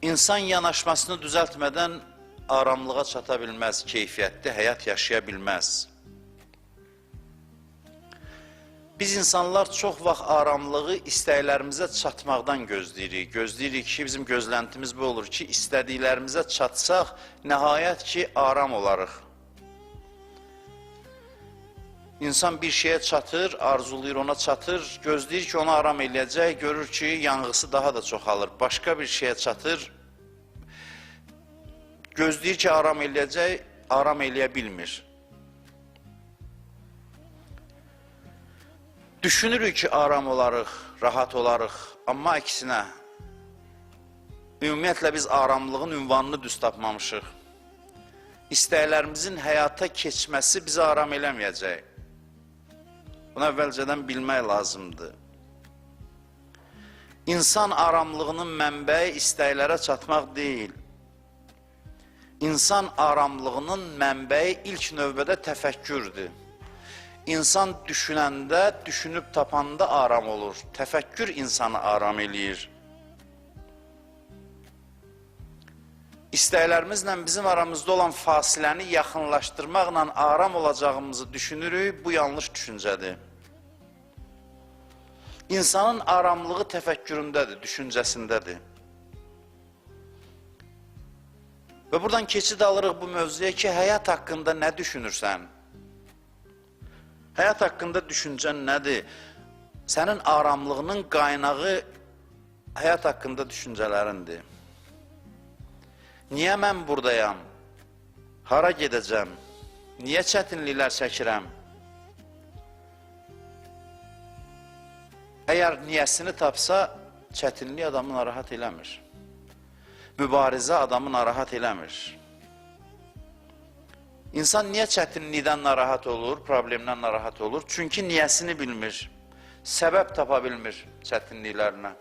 İnsan yanaşmasını düzəltmədən aramlığa çata bilməz, keyfiyyətli həyat yaşaya bilməz. Biz insanlar çox vaxt aramlığı istəklərimizə çatmaqdan gözləyirik. Gözləyirik ki, bizim gözləntimiz bu olur ki, istədiklərimizə çatsaq, nəhayət ki, aram olarıq. İnsan bir şeyə çatır, arzuluyur, ona çatır, gözləyir ki, onu aram eləyəcək, görür ki, yanğısı daha da çoxalır. Başqa bir şeyə çatır, gözləyir ki, aram eləyəcək, aram eləyə bilmir. Düşünürük ki, aram olarıq, rahat olarıq, amma əksinə, ümumiyyətlə biz aramlığın ünvanını düz tapmamışıq. İstəklərimizin həyata keçməsi bizi aram eləməyəcək. Bunu əvvəlcədən bilmək lazımdır. İnsan aramlığının mənbəyi istəklərə çatmaq deyil. İnsan aramlığının mənbəyi ilk növbədə təfəkkürdür. İnsan düşünəndə, düşünüb tapanda aram olur. Təfəkkür insanı aram eləyir. İstəklərimizlə bizim aramızda olan fasiləni yaxınlaşdırmaqla aram olacağımızı düşünürük, bu yanlış düşüncədir. İnsanın aramlığı təfəkküründədir, düşüncəsindədir. Və buradan keçid alırıq bu mövzuya ki, həyat haqqında nə düşünürsən? Həyat haqqında düşüncən nədir? Sənin aramlığının qaynağı həyat haqqında düşüncələrindir. Niyə mən buradayam? Hara gedəcəm? Niyə çətinliklər çəkirəm? Əgər niyəsini tapsa, çətinlik adamı narahat eləmir. Mübarizə adamı narahat eləmir. İnsan niyə çətinlikdən narahat olur, problemdən narahat olur? Çünki niyəsini bilmir, səbəb tapa bilmir çətinliklərinə.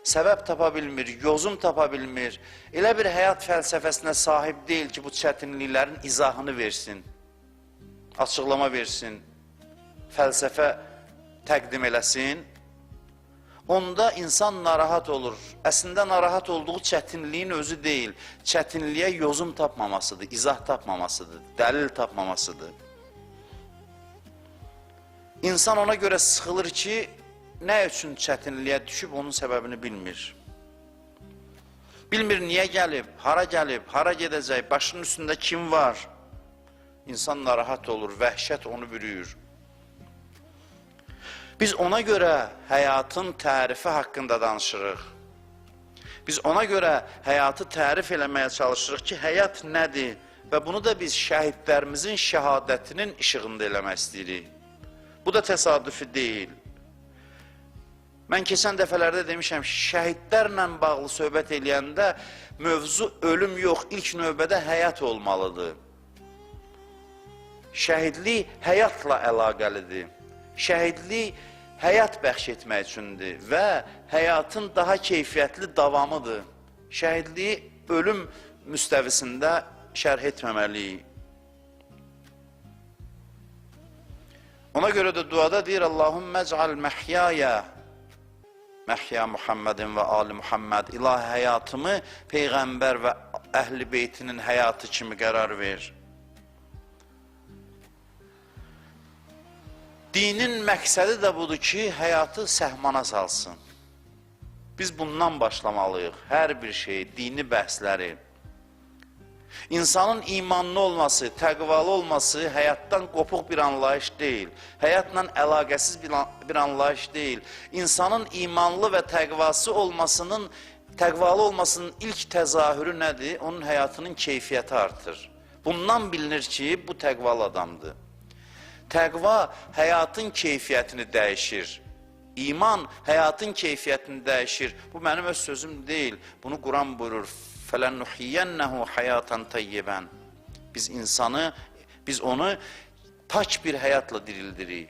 Səbəb tapa bilmir, yozum tapa bilmir. Elə bir həyat fəlsəfəsinə sahib deyil ki, bu çətinliklərin izahını versin, açıqlama versin, fəlsəfə təqdim eləsin. Onda insan narahat olur. Əslində narahat olduğu çətinliyin özü deyil, çətinliyə yozum tapmamasıdır, izah tapmamasıdır, dəlil tapmamasıdır. İnsan ona görə sıxılır ki, nə üçün çətinliyə düşüb onun səbəbini bilmir. Bilmir niyə gəlib, hara gedəcək, başının üstündə kim var? İnsan narahat olur, vəhşət onu bürüyür. Biz ona görə həyatın tərifi haqqında danışırıq. Biz ona görə həyatı tərif eləməyə çalışırıq ki, həyat nədir? Və bunu da biz şəhidlərimizin şəhadətinin işığında eləmək istəyirik. Bu da təsadüfi deyil. Mən keçən dəfələrdə demişəm, şəhidlərlə bağlı söhbət eləyəndə mövzu ölüm yox, ilk növbədə həyat olmalıdır. Şəhidlik həyatla əlaqəlidir. Şəhidlik həyat bəxş etmək üçündür və həyatın daha keyfiyyətli davamıdır. Şəhidliyi ölüm müstəvisində şərh etməməliyik. Ona görə də duada deyir, Allahümmə ec'al məhyaya, məhya Muhammedin və Ali Muhammed, ilahi həyatımı Peyğəmbər və əhl-i beytinin həyatı kimi qərar ver. Dinin məqsədi də budur ki, həyatı səhmana salsın. Biz bundan başlamalıyıq, hər bir şey, dini bəhsləri. İnsanın imanlı olması, təqvalı olması həyatdan qopuq bir anlayış deyil. Həyatla əlaqəsiz bir anlayış deyil. İnsanın imanlı və təqvalı olmasının ilk təzahürü nədir? Onun həyatının keyfiyyəti artır. Bundan bilinir ki, bu təqvalı adamdır. Təqva həyatın keyfiyyətini dəyişir. İman həyatın keyfiyyətini dəyişir. Bu mənim öz sözüm deyil. Bunu Quran buyurur. فَلَنُحِيَنَّهُ حَيَاتًا طَيِّبًا. Biz onu pak bir həyatla dirildirik.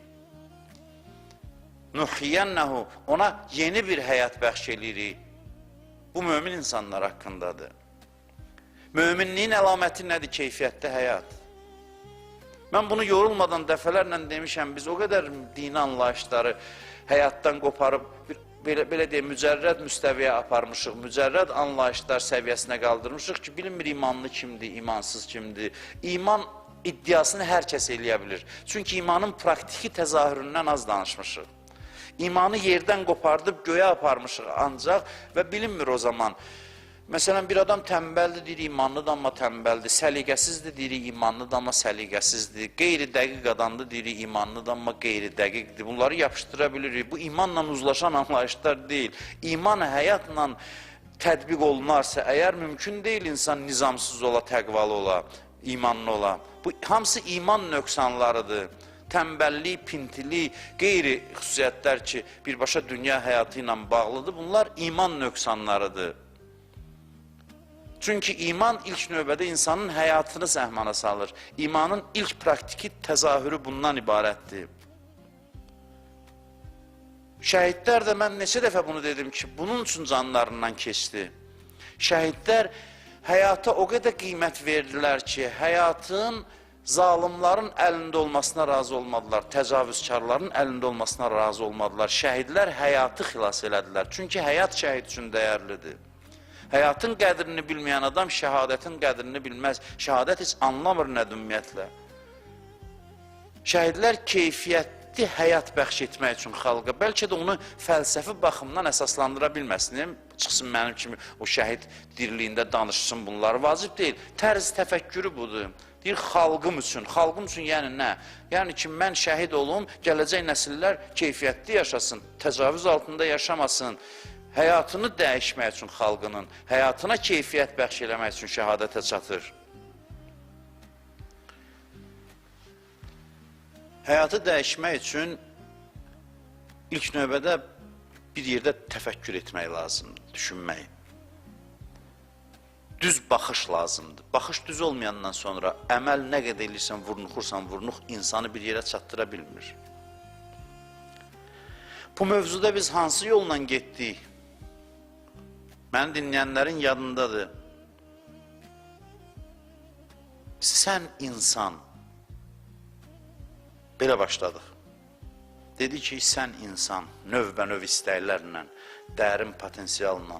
Nuhiyənəhu, ona yeni bir həyat bəxş edirik. Bu mömin insanlar haqqındadır. Möminliyin əlaməti nədir? Keyfiyyətli həyat. Mən bunu yorulmadan dəfələrlə demişəm, biz o qədər dini anlayışları həyatdan qoparıb belə deyək, mücərrəd müstəviyə aparmışıq, mücərrəd anlayışlar səviyyəsinə qaldırmışıq ki, bilinmir imanlı kimdir, imansız kimdir. İman iddiasını hər kəs eləyə bilir. Çünki imanın praktiki təzahüründən az danışmışıq. İmanı yerdən qopardıb göyə aparmışıq ancaq və bilinmir o zaman. Məsələn, bir adam tənbəldir, deyir, imanlıdır, amma tənbəldir. Səliqəsizdir, deyir, imanlıdır, amma səliqəsizdir. Qeyri-dəqiq adamdır, deyir, imanlıdır, amma qeyri-dəqiqdir. Bunları yapışdıra bilirik. Bu imanla uzlaşan anlayışlar deyil. İman həyatla tətbiq olunarsa, əgər mümkün deyil insan nizamsız ola, təqvalı ola, imanlı ola. Bu hamısı iman nöqsanlarıdır. Tənbəllik, pintilik, qeyri xüsusiyyətlər ki, birbaşa dünya həyatı ilə bağlıdır. Bunlar iman nöqsanlarıdır. Çünki iman ilk növbədə insanın həyatını səhmana salır. İmanın ilk praktiki təzahürü bundan ibarətdir. Şəhidlər də mən neçə dəfə bunu dedim ki, bunun üçün canlarından keçdi. Şəhidlər həyata o qədər qiymət verdilər ki, həyatın zalimların əlində olmasına razı olmadılar, təcavüzkarların əlində olmasına razı olmadılar. Şəhidlər həyatı xilas elədilər. Çünki həyat şəhid üçün dəyərlidir. Həyatın qədrini bilməyən adam şəhadətin qədrini bilməz. Şəhadət heç anlamır nədir ümumiyyətlə. Şəhidlər keyfiyyətli həyat bəxş etmək üçün xalqa, bəlkə də onu fəlsəfi baxımdan əsaslandıra bilməsin. Çıxsın mənim kimi o şəhid dirliyində danışsın bunları, vacib deyil. Tərz təfəkkürü budur. Deyir, xalqım üçün yəni nə? Yəni ki, mən şəhid olum, gələcək nəsillər keyfiyyətli yaşasın, təcavüz altında yaşamasın. Həyatını dəyişmək üçün xalqının, həyatına keyfiyyət bəxş eləmək üçün şəhadətə çatır. Həyatı dəyişmək üçün ilk növbədə bir yerdə təfəkkür etmək lazımdır, düşünmək. Düz baxış lazımdır. Baxış düz olmayandan sonra əməl nə qədər eləyirsən, vurnuxursan, insanı bir yerə çatdıra bilmir. Bu mövzuda biz hansı yolla getdik? Məni dinləyənlərin yadındadır. Sən insan. Belə başladıq. Dedi ki, sən insan, növbə-növ istəklərlə, dərin potensialla,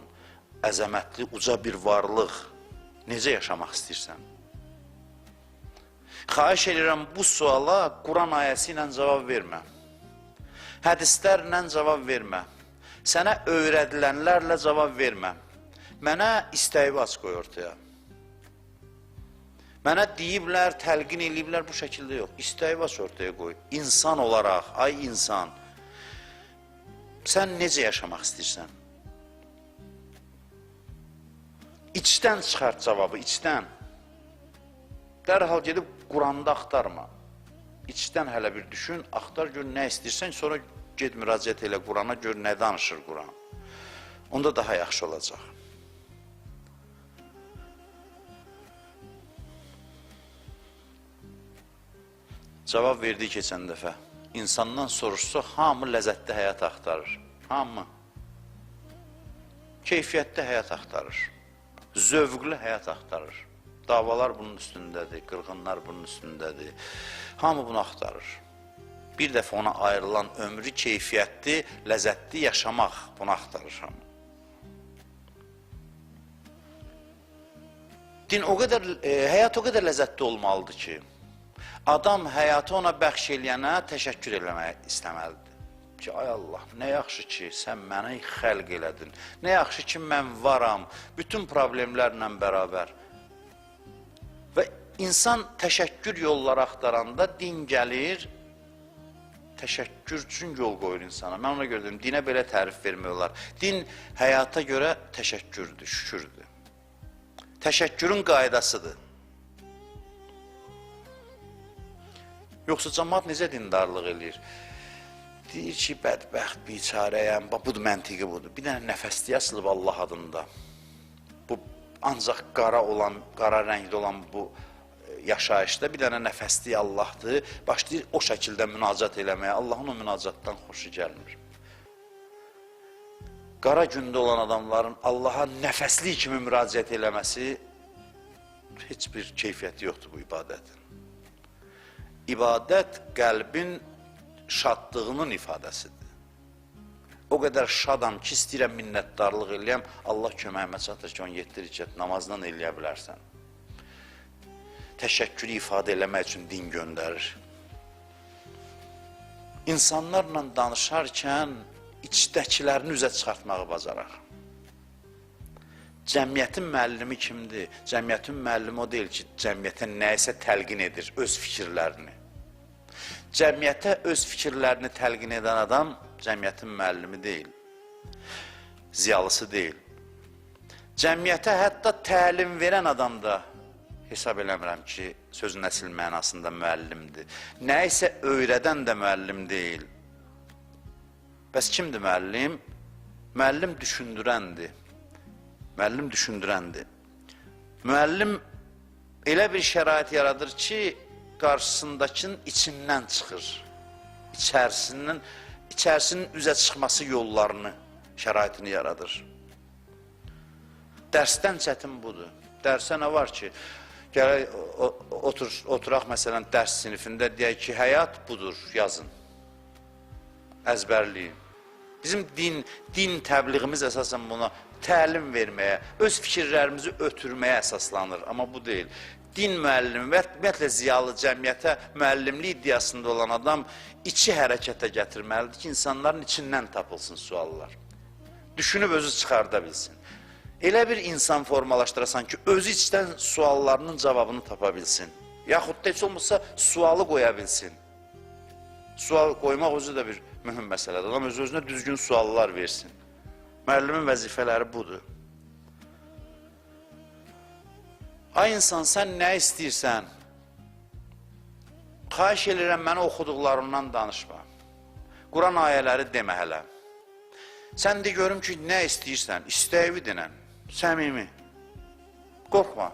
əzəmətli, uca bir varlıq, necə yaşamaq istəyirsən? Xahiş edirəm, bu suala Quran ayəsi ilə cavab vermə. Hədislərlə cavab vermə. Sənə öyrədilənlərlə cavab vermə. Mənə istəyi aç qoy ortaya. Mənə deyiblər, təlqin eləyiblər, bu şəkildə yox. İstəyi aç ortaya qoy. İnsan olaraq, ay insan, sən necə yaşamaq istəyirsən? İçdən çıxart cavabı, içdən. Dərhal gedib Quranda axtarma. İçdən hələ bir düşün, axtar, gör nə istəyirsən, sonra ged müraciət elə Qurana, gör nə danışır Quran. Onda daha yaxşı olacaq. Cavab verdiyi keçən dəfə. İnsandan soruşsa, hamı ləzzətli həyat axtarır. Hamı. Keyfiyyətli həyat axtarır. Zövqlü həyat axtarır. Davalar bunun üstündədir, qırğınlar bunun üstündədir. Hamı bunu axtarır. Bir dəfə ona ayrılan ömrü keyfiyyətli, ləzzətli yaşamaq bunu axtarır hamı. Həyat o qədər ləzzətli olmalıdır ki, adam həyatı ona bəxş eləyənə təşəkkür eləmək istəməlidir. Ki, ay Allah, nə yaxşı ki, sən məni xəlq elədin. Nə yaxşı ki, mən varam, bütün problemlərlə bərabər. Və insan təşəkkür yolları axtaranda din gəlir, təşəkkür üçün yol qoyur insana. Mən ona görə dedim, dinə belə tərif vermək olar. Din həyata görə təşəkkürdür, şükürdür. Təşəkkürün qaydasıdır. Yoxsa cəmaat necə dindarlıq eləyir? Deyir ki, bədbəxt, biçarəyəm, budur, məntiqi budur. Bir dənə nəfəsliyə asılıb Allah adında. Bu, ancaq qara rəngdə olan bu yaşayışda bir dənə nəfəsliyə Allahdır. Başlayır o şəkildə münacat eləməyə. Allahın o münacatdan xoşu gəlmir. Qara gündə olan adamların Allaha nəfəsli kimi müraciət eləməsi heç bir keyfiyyəti yoxdur bu ibadətin. İbadət qəlbin şadlığının ifadəsidir. O qədər şadam ki, istəyirəm minnətdarlıq eləyəm. Allah köməyimə çatır ki, 17 rükət namazdan eləyə bilərsən. Təşəkkürü ifadə eləmək üçün din göndərir. İnsanlarla danışarkən içdəkilərini üzə çıxartmağı bacaraq. Cəmiyyətin müəllimi kimdir? Cəmiyyətin müəllimi o deyil ki, cəmiyyətə nəyisə təlqin edir, öz fikirlərini. Cəmiyyətə öz fikirlərini təlqin edən adam cəmiyyətin müəllimi deyil, ziyalısı deyil. Cəmiyyətə hətta təlim verən adam da hesab eləmirəm ki, sözün əsl mənasında müəllimdir. Nəyisə öyrədən də müəllim deyil. Bəs kimdir müəllim? Müəllim düşündürəndir. Müəllim düşündürəndir. Müəllim elə bir şərait yaradır ki, qarşısındakının içindən çıxır. İçərisinin üzə çıxması yollarını, şəraitini yaradır. Dərsdən çətin budur. Dərsə nə var ki, gələk oturaq məsələn dərs sinifində deyək ki, həyat budur, yazın. Əzbərliyin. Bizim din təbliğimiz əsasən buna təlim verməyə, öz fikirlərimizi ötürməyə əsaslanır. Amma bu deyil. Din müəllimi, ümumiyyətlə ziyalı cəmiyyətə müəllimlik iddiasında olan adam içi hərəkətə gətirməlidir ki, insanların içindən tapılsın suallar. Düşünüb özü çıxarda bilsin. Elə bir insan formalaşdırasan ki, özü içdən suallarının cavabını tapa bilsin. Yaxud da heç olmasa sualı qoya bilsin. Sual qoymaq özü də bir mühüm məsələdir. Adam öz-özünə düzgün suallar versin. Müəllimin vəzifələri budur. Ay insan, sən nə istəyirsən? Xahiş edirəm, mənə oxuduqlarımdan danışma. Quran ayələri demə hələ. Sən de görüm ki, nə istəyirsən? İstəyivi denən, səmimi. Qorxma.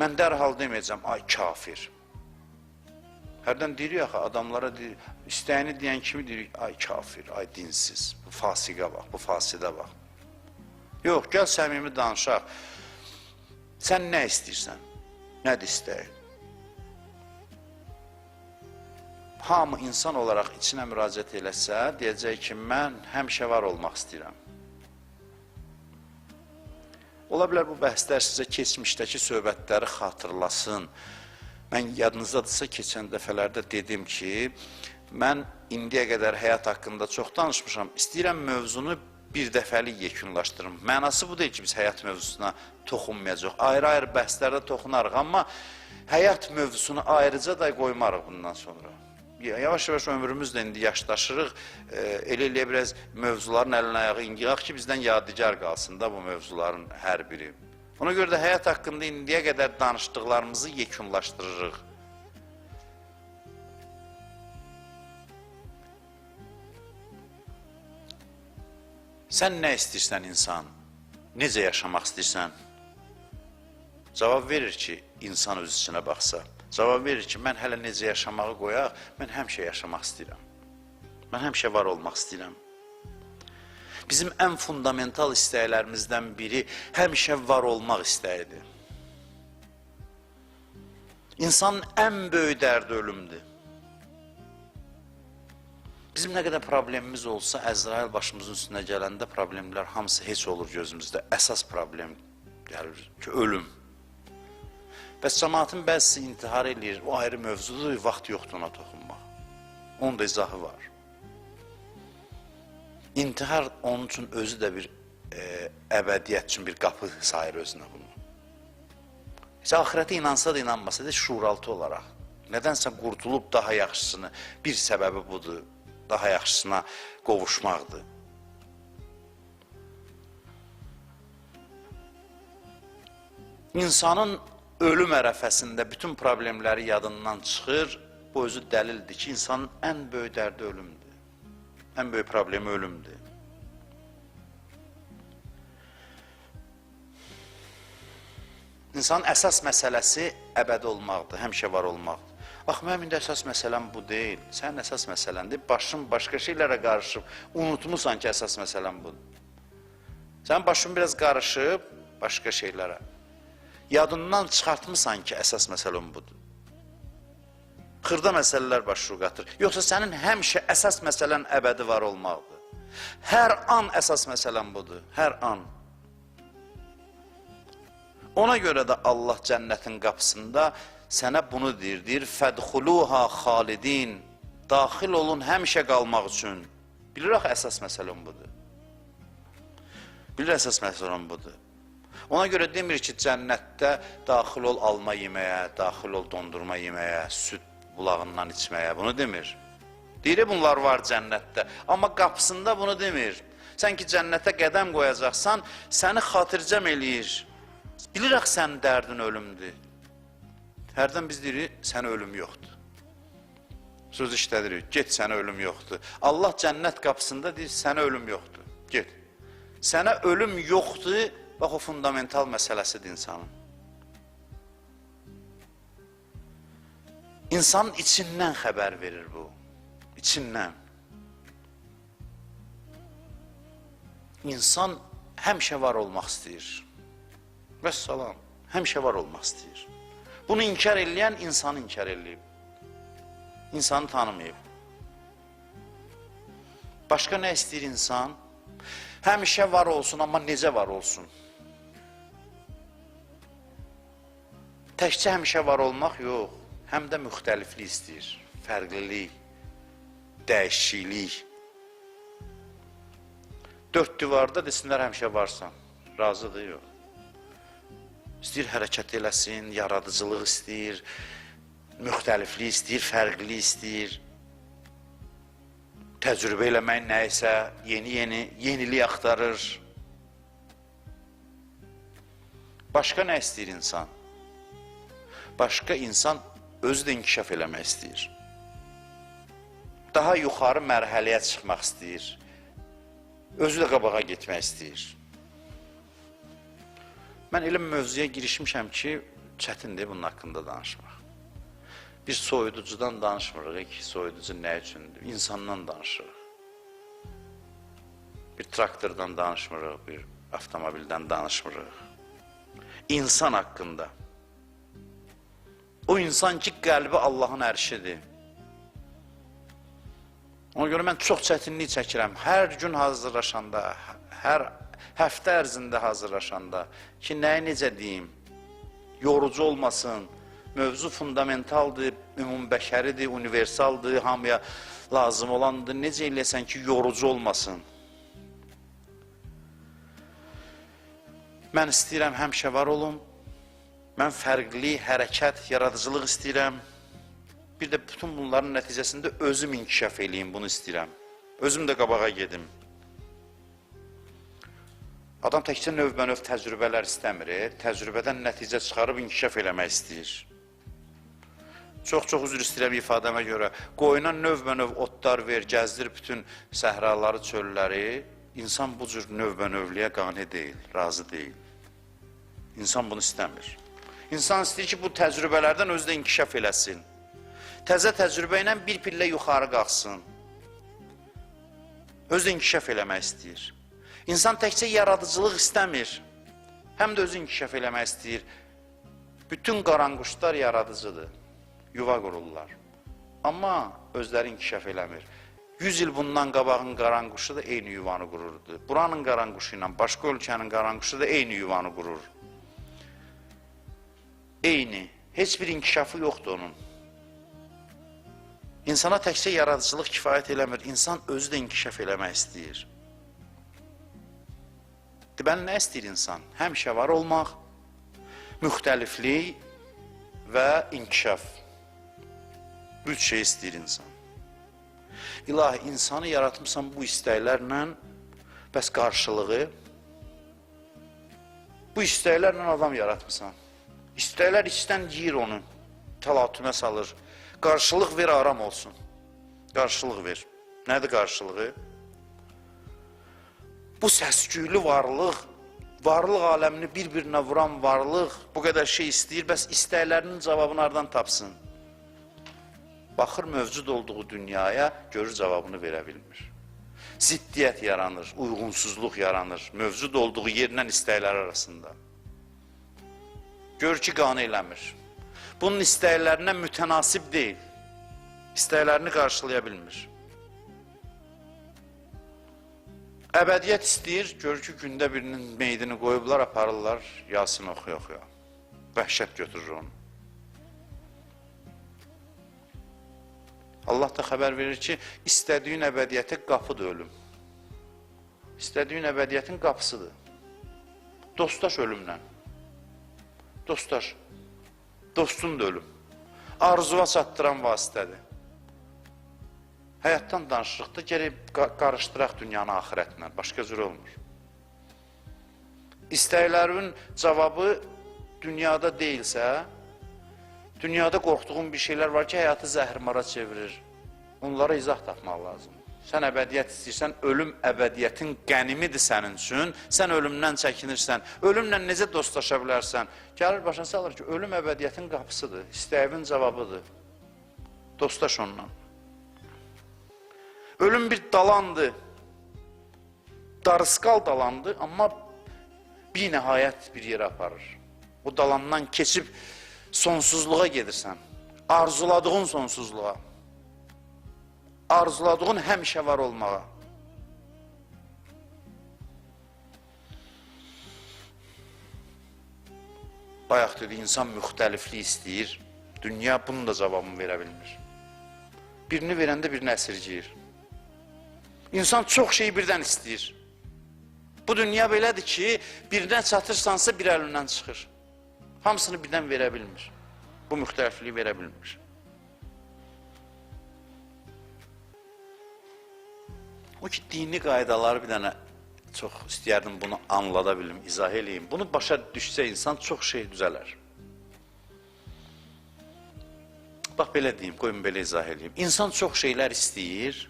Mən dərhal deməyəcəm, ay kafir. Hərdən deyirik axı, adamlara deyirik, istəyini deyən kimi deyirik, ay kafir, ay dinsiz, bu fasiqə bax, bu fasidə bax. Yox, gəl səmimi danışaq. Sən nə istəyirsən? Nədir istəyin? Hamı insan olaraq içinə müraciət eləsə, deyəcək ki, mən həmişə var olmaq istəyirəm. Ola bilər bu bəhslər sizə keçmişdəki söhbətləri xatırlasın. Mən yadınızdadırsa, keçən dəfələrdə dedim ki, mən indiyə qədər həyat haqqında çox danışmışam. İstəyirəm mövzunu bir dəfəlik yekunlaşdırım. Mənası bu deyil ki, biz həyat mövzusuna toxunmayacaq. Ayrı-ayrı bəhslərdə toxunarıq, amma həyat mövzusunu ayrıca da qoymarıq bundan sonra. Yavaş-yavaş ömrümüzlə indi yaşlaşırıq, elə biraz mövzuların əlin ayağı ingiyaq ki, bizdən yadigar qalsın da bu mövzuların hər biri. Ona görə də həyat haqqında indiyə qədər danışdıqlarımızı yekunlaşdırırıq. Sən nə istəyirsən insan? Necə yaşamaq istəyirsən? Cavab verir ki, insan öz içinə baxsa. Cavab verir ki, mən hələ necə yaşamağı qoyaq, mən həmişə yaşamaq istəyirəm. Mən həmişə var olmaq istəyirəm. Bizim ən fundamental istəklərimizdən biri həmişə var olmaq istəyidir. İnsanın ən böyük dərdi ölümdür. Bizim nə qədər problemimiz olsa, Əzrail başımızın üstünə gələndə problemlər hamısı heç olur gözümüzdə. Əsas problem gəlir ki, ölüm. Bəs cəmaatın bəzisi intihar edir, o ayrı mövzudur, vaxt yoxdur ona toxunmaq. Onun da izahı var. İntihar onun üçün özü də bir əbədiyyət üçün bir qapı sayır özünə bunu. Heç ahirətə inansa da inanmasa da şuuraltı olaraq. Nədənsə qurtulub daha yaxşısını, bir səbəbi budur, daha yaxşısına qovuşmaqdır. İnsanın ölüm ərəfəsində bütün problemləri yadından çıxır, bu özü dəlildir ki, insanın ən böyük dərdi ölümdür. Ən böyük problemi ölümdür. İnsanın əsas məsələsi əbədi olmaqdır, həmişə var olmaqdır. Bax, mənim indi əsas məsələm bu deyil. Sənin əsas məsələndir, başın başqa şeylərə qarışıb, unutmusan ki, əsas məsələm budur. Sənin başın biraz qarışıb başqa şeylərə. Yadından çıxartmısan ki, əsas məsələm budur. Xırda məsələlər başlıq atır. Yoxsa sənin həmişə əsas məsələn əbədi var olmaqdır. Hər an əsas məsələn budur, hər an. Ona görə də Allah cənnətin qapısında sənə bunu deyir, fədxuluha xalidin, daxil olun həmişə qalmaq üçün. Bilirik əsas məsələn budur. Bilir əsas məsələn budur. Ona görə demir ki, cənnətdə daxil ol alma yeməyə, daxil ol dondurma yeməyə, süd bulağından içməyə, bunu demir. Deyir, bunlar var cənnətdə, amma qapısında bunu demir. Sən ki, cənnətə qədəm qoyacaqsan, səni xatircəm eləyir. Bilirək sənin dərdin ölümdür. Hərdən biz deyirik, sənə ölüm yoxdur. Söz işlədirik, get sənə ölüm yoxdur. Allah cənnət qapısında deyir, sənə ölüm yoxdur, get. Sənə ölüm yoxdur, bax o fundamental məsələsidir insanın. İnsanın içindən xəbər verir bu, içindən. İnsan həmişə var olmaq istəyir. Vəssalam, həmişə var olmaq istəyir. Bunu inkar eləyən insanı inkar eləyib. İnsanı tanımayıb. Başqa nə istəyir insan? Həmişə var olsun, amma necə var olsun? Təkcə həmişə var olmaq yox, həm də müxtəliflik istəyir. Fərqlilik, dəyişiklik. Dörd divarda desinlər həmişə varsan, razıdır, yox. İstəyir hərəkət eləsin, yaradıcılıq istəyir, müxtəliflik istəyir, fərqlilik istəyir. Təcrübə eləmək nəyisə, yenilik axtarır. Başqa nə istəyir insan? Başqa insan özü də inkişaf eləmək istəyir. Daha yuxarı mərhələyə çıxmaq istəyir. Özü də qabağa getmək istəyir. Mən elə mövzuya girişmişəm ki, çətindir bunun haqqında danışmaq. Bir soyuducudan danışmırıq ki, soyuducu nə üçündür? İnsandan danışırıq. Bir traktordan danışmırıq, bir avtomobildən danışmırıq. İnsan haqqında. O insan ki, qəlbi Allahın ərşidir. Ona görə mən çox çətinlik çəkirəm. Hər gün hazırlaşanda, hər həftə ərzində hazırlaşanda ki, nəyi necə deyim, yorucu olmasın, mövzu fundamentaldır, ümumbəşəridir, universaldır, hamıya lazım olandır, necə eləyəsən ki, yorucu olmasın. Mən istəyirəm, həmişə var olum, mən fərqli, hərəkət, yaradıcılıq istəyirəm, bir də bütün bunların nəticəsində özüm inkişaf eləyim, bunu istəyirəm, özüm də qabağa gedim. Adam təkcə növbə-növ təcrübələr istəmir, təcrübədən nəticə çıxarıb inkişaf eləmək istəyir. Çox-çox üzr istəyirəm ifadəmə görə, qoyuna növbə-növ otlar ver, gəzdir bütün səhraları, çölləri, insan bu cür növbə-növliyə qane deyil, razı deyil. İnsan bunu istəmir. İnsan istəyir ki, bu təcrübələrdən özü də inkişaf eləsin. Təzə təcrübə ilə bir pillə yuxarı qalxsın. Özü də inkişaf eləmək istəyir. İnsan təkcə yaradıcılıq istəmir, həm də özü inkişaf eləmək istəyir. Bütün qaranquşlar yaradıcıdır, yuva qururlar. Amma özləri inkişaf eləmir. 100 il bundan qabağın qaranquşu da eyni yuvanı qururdu. Buranın qaranquşu ilə başqa ölkənin qaranquşu da eyni yuvanı qurur. Eyni, heç bir inkişafı yoxdur onun. İnsana təkcə yaradıcılıq kifayət eləmir, insan özü də inkişaf eləmək istəyir. Deməli, nə istəyir insan? Həmişə var olmaq, müxtəliflik və inkişaf. Üç şey istəyir insan. İlahi, insanı yaratmışsan bu istəklərlə, bəs qarşılığı? Bu istəklərlə adam yaratmışsan. İstəklər içdən yiyir onu, təlatümə salır. Qarşılıq ver, aram olsun. Qarşılıq ver. Nədir qarşılığı? Bu səsküylü varlıq, varlıq aləmini bir-birinə vuran varlıq bu qədər şey istəyir, bəs istəklərinin cavabını hardan tapsın? Baxır mövcud olduğu dünyaya, görür cavabını verə bilmir. Ziddiyyət yaranır, uyğunsuzluq yaranır, mövcud olduğu yerlə istəklər arasında. Görür ki, qane eləmir. Bunun istəklərinə mütənasib deyil, istəklərini qarşılaya bilmir. Əbədiyyət istəyir, görür ki, gündə birinin meydini qoyublar, aparırlar, Yasin oxuya-oxuya. Vəhşət götürür onu. Allah da xəbər verir ki, istədiyin əbədiyyətə qapıdır ölüm. İstədiyin əbədiyyətin qapısıdır. Dostaş ölümlə. Dostaş. Dostun da ölüm. Arzuva çatdıran vasitədir. Həyatdan danışırıq da, gəlib qarışdıraq dünyanı axirətlə. Başqa cür olmur. İstəklərin cavabı dünyada deyilsə, dünyada qorxduğun bir şeylər var ki, həyatı zəhrimara çevirir. Onlara izah tapmaq lazım. Sən əbədiyyət istəyirsən, ölüm əbədiyyətin qənimidir sənin üçün. Sən ölümdən çəkinirsən. Ölümlə necə dostlaşa bilərsən? Gəlir başa salır ki, ölüm əbədiyyətin qapısıdır. İstəyimin cavabıdır. Dostlaş onunla. Ölüm bir dalandır. Darıskal dalandır, amma bir nəhayət bir yerə aparır. O dalandan keçib sonsuzluğa gedirsən. Arzuladığın sonsuzluğa. Arzuladığın həmişə var olmağa. Bayaq dedi, insan müxtəliflik istəyir. Dünya bunun da cavabını verə bilmir. Birini verəndə birini əsirgəyir. İnsan çox şeyi birdən istəyir. Bu dünya belədir ki, birinə çatırsansa bir əlindən çıxır. Hamısını birdən verə bilmir. Bu müxtəlifliyi verə bilmir. O ki, dini qaydaları bir dənə çox istəyərdim bunu anlada bilim, izah eləyim. Bunu başa düşsə insan çox şey düzələr. Bax, belə deyim, qoyun belə izah eləyim. İnsan çox şeylər istəyir.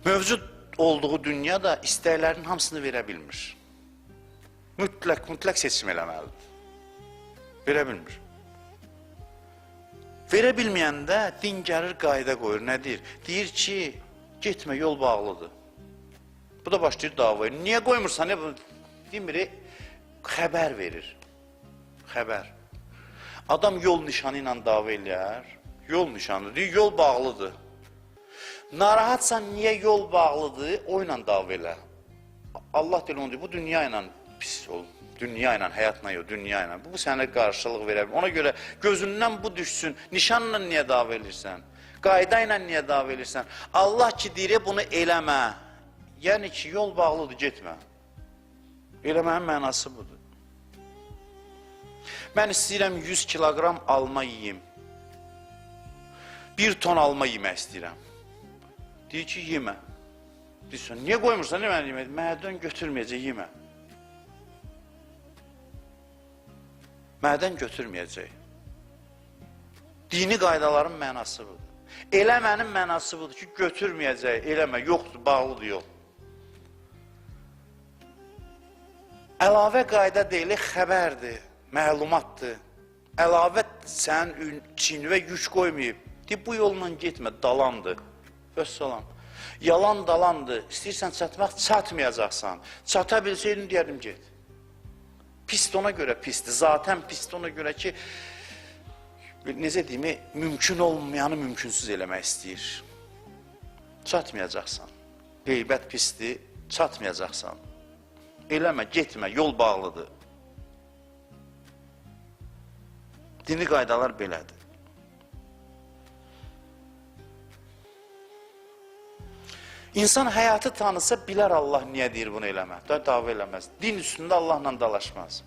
Mövcud olduğu dünyada istəklərinin hamısını verə bilmir. Mütləq seçim eləməlidir. Verə bilmir. Verə bilməyəndə din gəlir, qayda qoyur. Nə deyir? Deyir ki, getmə, yol bağlıdır. Bu da başlayır davaya. Niyə qoymursan? Demir, xəbər verir. Xəbər. Adam yol nişanı ilə dava eləyər. Yol nişanı deyir, yol bağlıdır. Narahatsan, niyə yol bağlıdır? O ilə dava elə. Allah deyir, onu deyir, bu dünya ilə pis ol. Dünya ilə, həyatla yox, dünya ilə. Bu sənə qarşılıq verə bilir. Ona görə gözündən bu düşsün. Nişanla niyə dava elirsən? Qayda ilə niyə dava elirsən? Allah ki, deyir, bunu eləmə. Yəni ki, yol bağlıdır, getmə. Eləmənin mənası budur. Mən istəyirəm 100 kilogram alma yiyim. 1 ton alma yemək istəyirəm. Deyir ki, yemə. Deyirsən, niyə qoymursan, nə mən yemək? Mədən götürməyəcək, yemə. Mədən götürməyəcək. Dini qaydaların mənası budur. Eləmənin mənası budur ki, götürməyəcək, eləmə, yoxdur, bağlıdır yol. Əlavə qayda deyilir, xəbərdir, məlumatdır. Əlavə sənin çiynivə yük qoymayıb. Deyib, bu yolla getmə, dalandır. Vəssalam. Yalan dalandır. İstəyirsən çatmaq, çatmayacaqsan. Çata bilsəydin, deyərdim, get. Pist ona görə pistir. Zatən pist ona görə ki, necə deyimi, mümkün olmayanı mümkünsüz eləmək istəyir. Çatmayacaqsan. Qeybət pistir, çatmayacaqsan. Eləmə, getmə, yol bağlıdır. Dini qaydalar belədir. İnsan həyatı tanısa, bilər Allah niyə deyir bunu eləmə. Dava eləməz. Din üstündə Allahla dalaşmaz.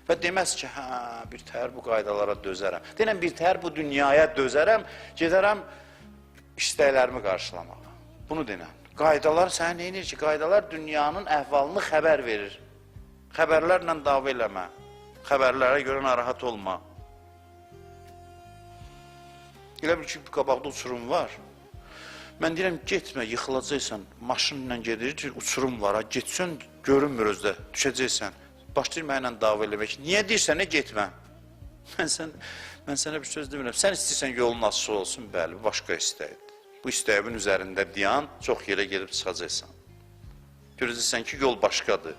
Və deməz ki, hə, bir təhər bu qaydalara dözərəm. Deyən, bir təhər bu dünyaya dözərəm, gedərəm istəklərimi qarşılamağa. Bunu denən. Qaydalar sənə neyinir ki? Qaydalar dünyanın əhvalını xəbər verir. Xəbərlərlə dava eləmə. Xəbərlərə görə narahat olma. Elə bil ki, qabaqda uçurum var. Mən deyirəm, getmə, yıxılacaqsan, maşınla gedir, uçurum var, getsən, görünmür özdə, düşəcəksən. Başlayır mənlə dava eləmək. Niyə deyirsən, nə getmə? Mən sənə bir söz demirəm. Sən istəyirsən yolun açıq olsun, bəli, bu başqa istəkdir. Bu istəyin üzərində dayan, çox yerə gedib çıxacaqsan. Görəcəksən ki, yol başqadır.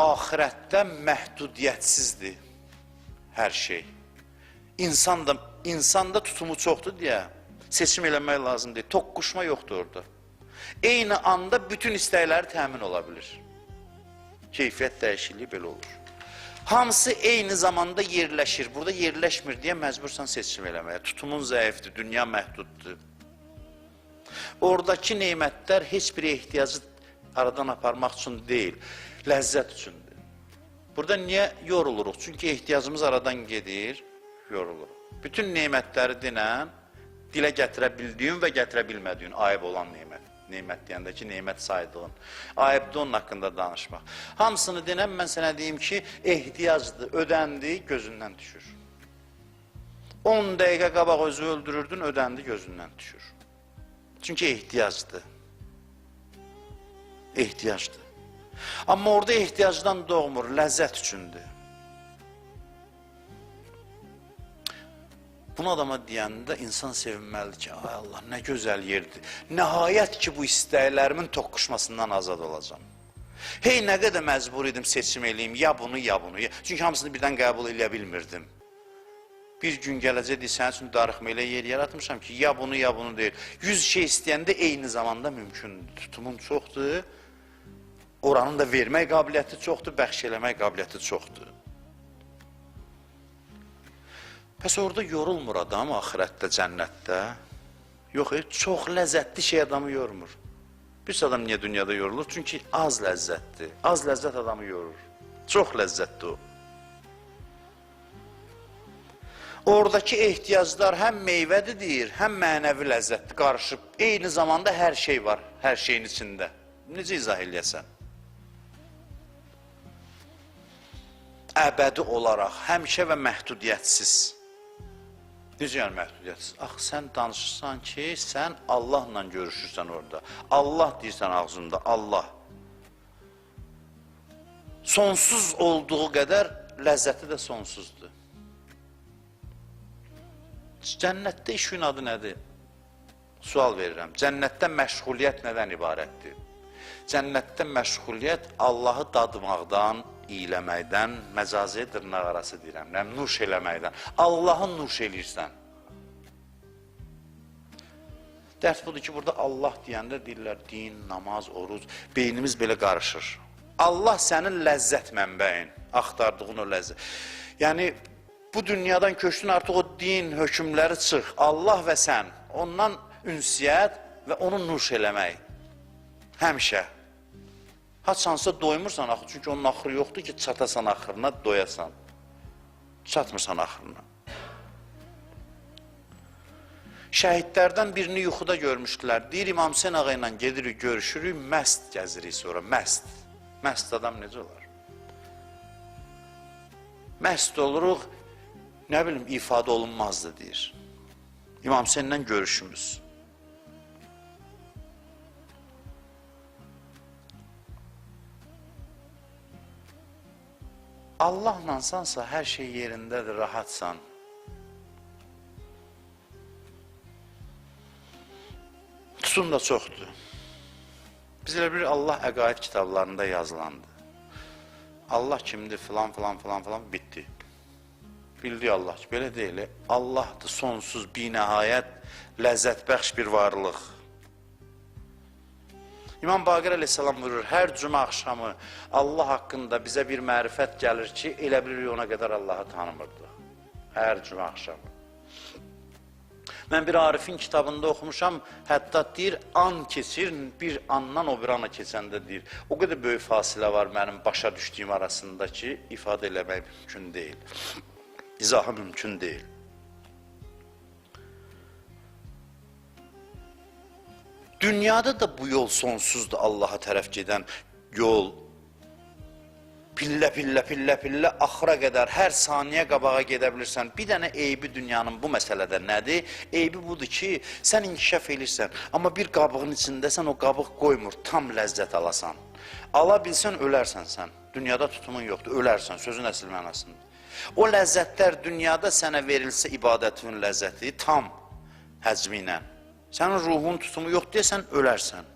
Ahirətdə məhdudiyyətsizdir hər şey. İnsanda tutumu çoxdur deyə, Seçim eləmək lazım deyil. Toqquşma yoxdur orada. Eyni anda bütün istəkləri təmin ola bilir. Keyfiyyət dəyişikliyi belə olur. Hamısı eyni zamanda yerləşir. Burada yerləşmir deyə məcbursan seçim eləməyə. Tutumun zəifdir, dünya məhduddur. Oradakı neymətlər heç bir ehtiyacı aradan aparmaq üçün deyil, ləzzət üçündür. Burada niyə yoruluruq? Çünki ehtiyacımız aradan gedir, yoruluruq. Bütün neymətləri dinən, dilə gətirə bildiyin və gətirə bilmədiyin ayıb olan neymət. Neymət deyəndə ki, neymət saydığın. Ayıbdır onun haqqında danışmaq. Hamısını dinən, mən sənə deyim ki, ehtiyacdır, ödəndi, gözündən düşür. 10 dəqiqə qabaq özü öldürürdün, ödəndi, gözündən düşür. Çünki ehtiyacdır. Ehtiyacdır. Amma orada ehtiyacdan doğmur, ləzzət üçündür. Bunu adama deyəndə insan sevinməlidir ki, ay Allah, nə gözəl yerdir. Nəhayət ki, bu istəklərimin toqquşmasından azad olacam. Hey, nə qədər məcbur idim seçim eləyim, ya bunu, ya bunu. Çünki hamısını birdən qəbul eləyə bilmirdim. Bir gün gələcəkdir, sənin üçün darıxma elə yer yaratmışam ki, ya bunu, ya bunu deyil. 100 şey istəyəndə eyni zamanda mümkündür. Tutumun çoxdur, oranın da vermək qabiliyyəti çoxdur, bəxş eləmək qabiliyyəti çoxdur. Pəs orada yorulmur adam axirətdə, cənnətdə. Yox, çox ləzzətli şey adamı yormur. Bir adam niyə dünyada yorulur? Çünki az ləzzətdir. Az ləzzət adamı yorur. Çox ləzzətdir o. Oradakı ehtiyaclar həm meyvədir, həm mənəvi ləzzətdir, qarışıb. Eyni zamanda hər şey var, hər şeyin içində. Necə izah eləyəsən? Əbədi olaraq, həmişə və məhdudiyyətsiz. Necə yəni məhdudiyyətsiz? Axı, sən danışırsan ki, sən Allahla görüşürsən orada. Allah deyirsən ağzında, Allah. Sonsuz olduğu qədər ləzzəti də sonsuzdur. Cənnətdə işin adı nədir? Sual verirəm. Cənnətdə məşğuliyyət nədən ibarətdir? Cənnətdə məşğuliyyət Allahı dadmaqdan, iyləməkdən, məcazi dırnaq arası deyirəm, nuş eləməkdən. Allahı nuş eləyirsən. Dərs budur ki, burada Allah deyəndə deyirlər, din, namaz, oruc, beynimiz belə qarışır. Allah sənin ləzzət mənbəyin, axtardığın o ləzzət. Yəni, bu dünyadan köçdün, artıq o din, hökmləri çıx. Allah və sən, ondan ünsiyyət və onu nuş eləmək. Həmişə. Haçansa doymursan axı, çünki onun axırı yoxdur ki, çatasan axırına, doyasan. Çatmırsan axırına. Şəhidlərdən birini yuxuda görmüşdülər. Deyir, İmam Hüseyin ağa ilə gedirik, görüşürük, məst gəzirik sonra, məst. Məst adam necə olar? Məst oluruq, nə bilim, ifadə olunmazdı, deyir. İmam Hüseyinlə görüşümüz. Allahlansansa hər şey yerindədir, rahatsan. Tutun da çoxdur. Biz elə bir Allah əqaid kitablarında yazılandı. Allah kimdir, filan, filan, filan, filan, bitdi. Bildi Allah ki, belə deyil. Allahdır sonsuz, binəhayət, ləzzətbəxş bir varlıq. İmam Baqir əleyhissalam buyurur, hər cümə axşamı Allah haqqında bizə bir mərifət gəlir ki, elə bilirik ona qədər Allahı tanımırdı. Hər cümə axşamı. Mən bir Arifin kitabında oxumuşam, hətta deyir, an keçir, bir andan o bir ana keçəndə deyir. O qədər böyük fasilə var mənim başa düşdüyüm arasında ki, ifadə eləmək mümkün deyil. İzahı mümkün deyil. Dünyada da bu yol sonsuzdur Allaha tərəf gedən yol. Pillə, pillə, pillə, pillə, axıra qədər, hər saniyə qabağa gedə bilirsən. Bir dənə eybi dünyanın bu məsələdə nədir? Eybi budur ki, sən inkişaf edirsən, amma bir qabığın içindəsən, o qabıq qoymur, tam ləzzət alasan. Ala bilsən, ölərsən sən. Dünyada tutumun yoxdur, ölərsən, sözün əsl mənasında. O ləzzətlər dünyada sənə verilsə ibadətin ləzzəti tam həcmi ilə. Sənin ruhun tutumu yox deyəsən, ölərsən.